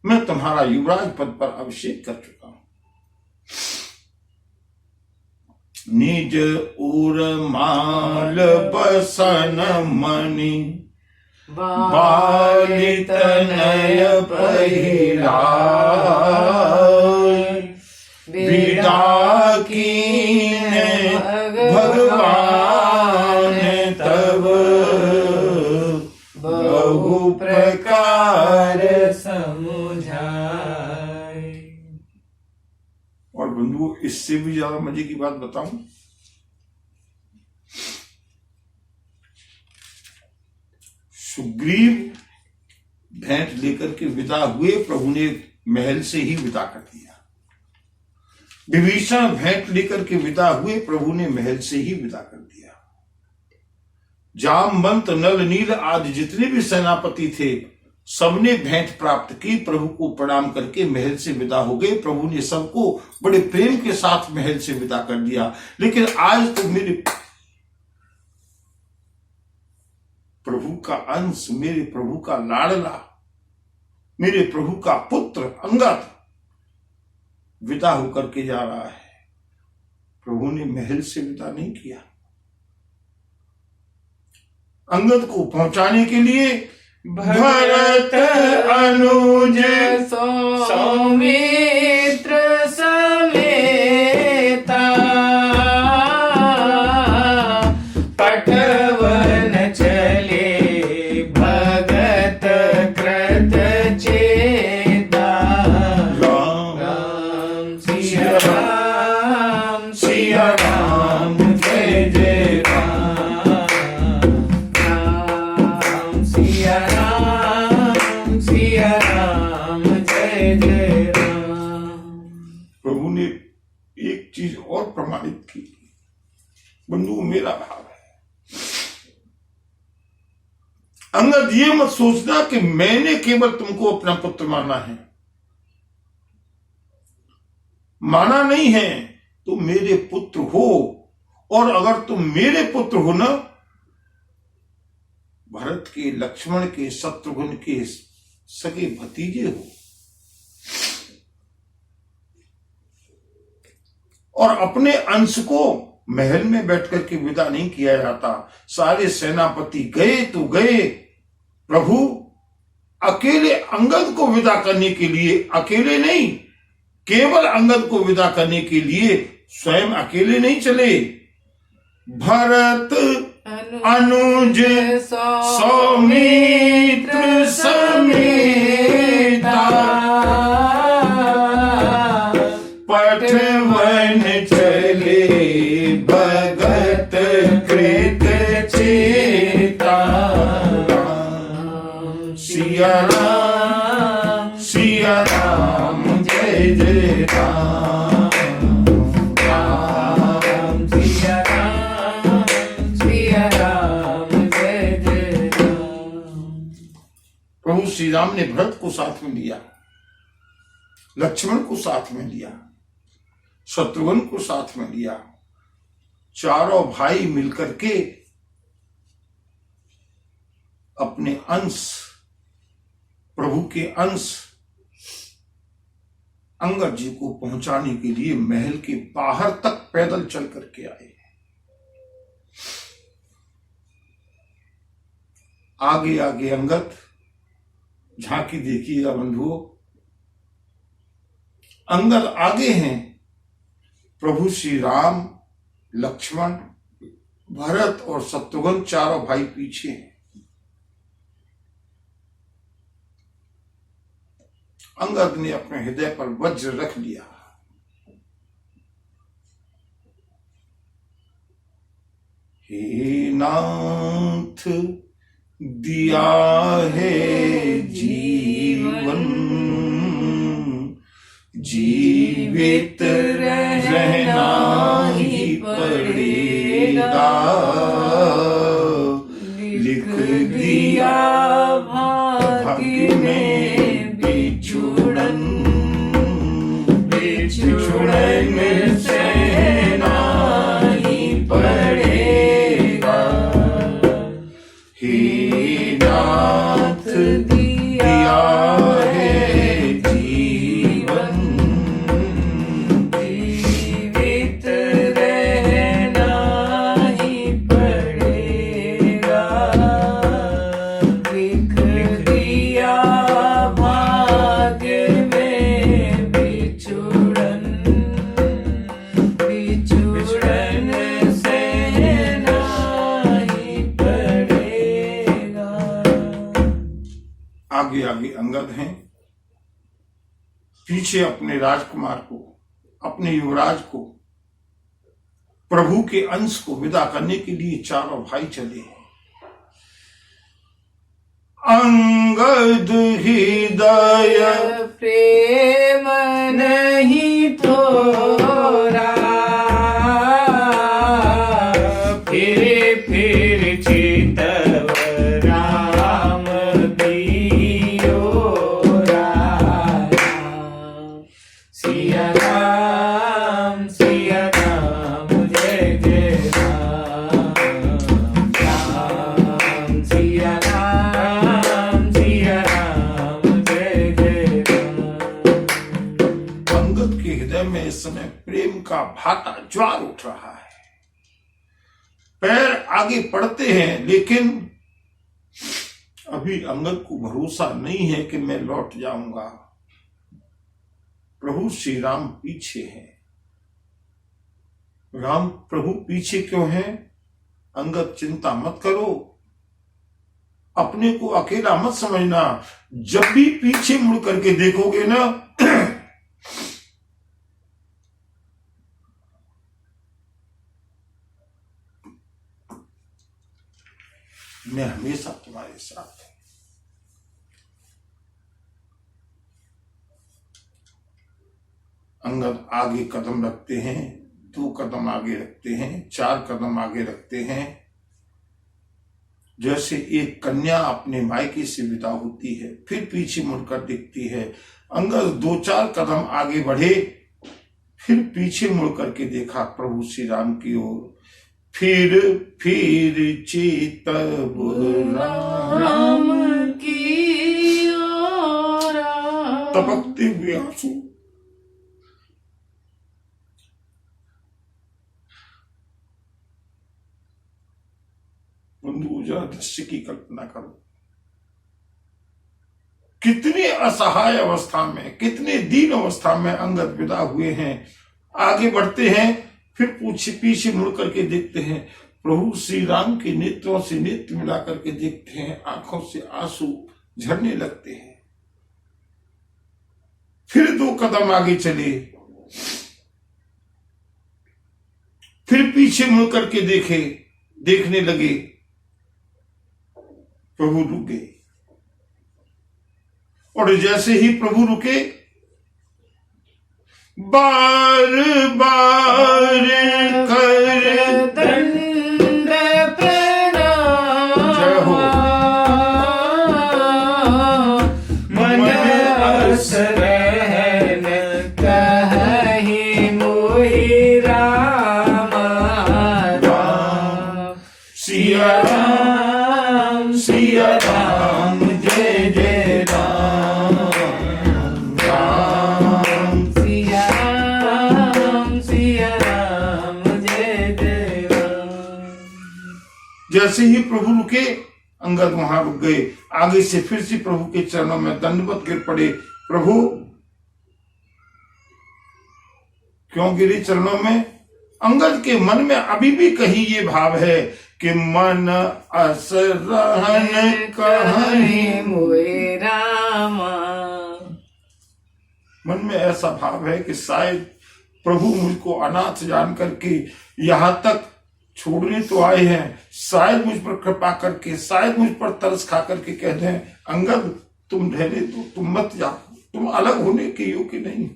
मैं तुम्हारा युवराज पद पर अभिषेक कर चुका हूं। निज उर माल बसन मणि बाली तनय पहिराय। विदा कीन भगवान तब बहु प्रकार समुझाए। और बंधु, इससे भी ज्यादा मजे की बात बताऊं, सुग्रीव भेंट लेकर के विदा हुए, प्रभु ने महल से ही विदा कर दिया। विभीषण भेंट लेकर के विदा हुए, प्रभु ने महल से ही विदा कर दिया। जामवंत, नल, नील आदि जितने भी सेनापति थे, सबने भेंट प्राप्त की, प्रभु को प्रणाम करके महल से विदा हो गए। प्रभु ने सबको बड़े प्रेम के साथ महल से विदा कर दिया। लेकिन आज तो मेरे प्रभु का अंश, मेरे प्रभु का लाडला, मेरे प्रभु का पुत्र अंगद विदा होकर के जा रहा है। प्रभु ने महल से विदा नहीं किया। अंगद को पहुंचाने के लिए भरत अनुज सौमित्र समेता पटवन चले भगत कृत चेता। राम सिया राम, सिया राम जय जय राम, सिया राम, सिया राम जय जय राम। प्रभु ने एक चीज और बंधु मेरा भाव है। अंगद ये मत सोचना कि मैंने केवल तुमको अपना पुत्र माना है, माना नहीं है। तुम मेरे पुत्र हो, और अगर तुम मेरे पुत्र हो ना, भरत के, लक्ष्मण के, शत्रुघ्न के सगे भतीजे हो। और अपने अंश को महल में बैठकर के विदा नहीं किया जाता। सारे सेनापति गए तो गए, प्रभु अकेले अंगद को विदा करने के लिए, अकेले नहीं, केवल अंगद को विदा करने के लिए स्वयं अकेले नहीं चले। भरत अनुज सौमित्र समेता पटवन चले भगत कृत चेता। सिया राम जय जय राम, राम सिया राम जय जय राम। प्रभु श्री राम ने भरत को साथ में लिया, लक्ष्मण को साथ में लिया, शत्रुघ्न को साथ में लिया। चारों भाई मिलकर के अपने अंश, प्रभु के अंश अंगद जी को पहुंचाने के लिए महल के बाहर तक पैदल चल करके आए। आगे आगे अंगद, झांकी देखिएगा बंधुओं, अंगद आगे हैं, प्रभु श्री राम, लक्ष्मण, भरत और शत्रुघ्न चारों भाई पीछे हैं। अंगद ने अपने हृदय पर वज्र रख लिया। हे नाथ दिया है जीवन, जीवित रहना ही पड़ेगा। लिख दिया भाग्य में बिछुड़न, बिछुड़न सहना ही पड़ेगा। हे नाथ दिया है जीवन, जीवित रहना ही पड़ेगा। लिख दिया भाग्य में बिछुड़न, बिछुड़न सहना ही पड़ेगा। आगे आगे अंगद हैं, पीछे अपने राजकुमार को, अपने युवराज को, प्रभु के अंश को विदा करने के लिए चारों भाई चले हैं। अंगद हृदय प्रेम नहीं थोरा, फिर चितव राम दियो राया। सिया राम जय जय राम, राम सिया राम जय जय राम। अंगद के हृदय में इस समय प्रेम का भाटा ज्वार उठ रहा है। पैर आगे पड़ते हैं, लेकिन अभी अंगद को भरोसा नहीं है कि मैं लौट जाऊंगा। प्रभु श्री राम पीछे हैं। राम प्रभु पीछे क्यों हैं? अंगद चिंता मत करो, अपने को अकेला मत समझना। जब भी पीछे मुड़ करके देखोगे ना, मैं हमेशा तुम्हारे साथ हूं। अंगद आगे कदम रखते हैं, 2 कदम आगे रखते हैं, 4 कदम आगे रखते हैं। जैसे एक कन्या अपने मायके से विदा होती है, फिर पीछे मुड़कर देखती है। अंगद 2-4 कदम आगे बढ़े, फिर पीछे मुड़ करके देखा प्रभु श्री राम की ओर। फिर चित राम की ओर टपकते हुए आंसू। बंधु जरा दृश्य की कल्पना करो, कितनी असहाय अवस्था में, कितने दीन अवस्था में अंगद विदा हुए हैं। आगे बढ़ते हैं, फिर पीछे मुड़ करके देखते हैं, प्रभु श्री राम के नेत्रों से नेत्र मिला करके देखते हैं, आंखों से आंसू झरने लगते हैं। फिर 2 कदम आगे चले, फिर पीछे मुड़ करके देखने लगे, प्रभु रुक गए। और जैसे ही प्रभु रुके, बार बार कर दंड प्रणाम। जय हो। मन असरहन कहि मोहि राम। सिया राम, सिया राम, जय जय राम। सिया राम जय जय राम। जैसे ही प्रभु रुके, अंगद वहां रुक गए। आगे से फिर से प्रभु के चरणों में दंडवत गिर पड़े। प्रभु क्यों गिरे चरणों में? अंगद के मन में अभी भी कहीं ये भाव है कि मन असरहन कहीं मोहि रामा। मन में ऐसा भाव है कि शायद प्रभु मुझको अनाथ जान करके यहां तक छोड़ने तो आए हैं, शायद मुझ पर कृपा करके, शायद मुझ पर तरस खा करके कह दें, अंगद तुम रहने दो, तुम मत जाओ, तुम अलग होने के योग्य नहीं।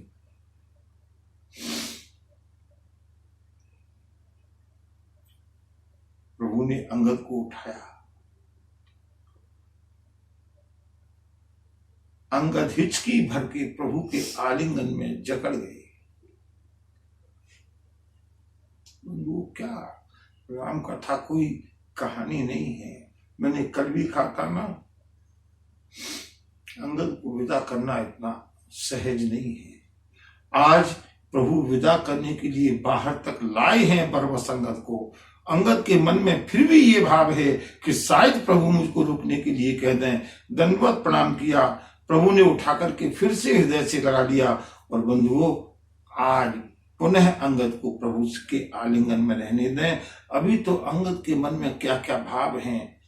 प्रभु ने अंगद को उठाया। अंगद हिचकी भर के प्रभु के आलिंगन में जकड़ गए। वो क्या राम कथा कोई कहानी नहीं है। मैंने कल भी कहा था ना, अंगद को विदा करना इतना सहज नहीं है। आज प्रभु विदा करने के लिए बाहर तक लाए हैं बरबस अंगद को। अंगद के मन में फिर भी ये भाव है कि शायद प्रभु मुझको रुकने के लिए कह दें। दंडवत प्रणाम किया, प्रभु ने उठा करके फिर से हृदय से लगा लिया। और बंधुओं, आज पुनः अंगद को प्रभु के आलिंगन में रहने दें। अभी तो अंगद के मन में क्या क्या भाव हैं,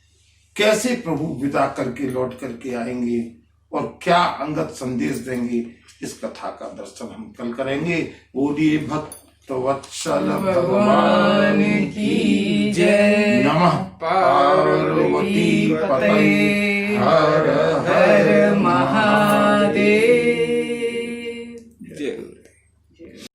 कैसे प्रभु विदा करके लौट करके आएंगे और क्या अंगद संदेश देंगे, इस कथा का दर्शन हम कल करेंगे। बोलिए भक्त वत्सल भगवान की जय। नमः पार्वती पतये हर हर हर महा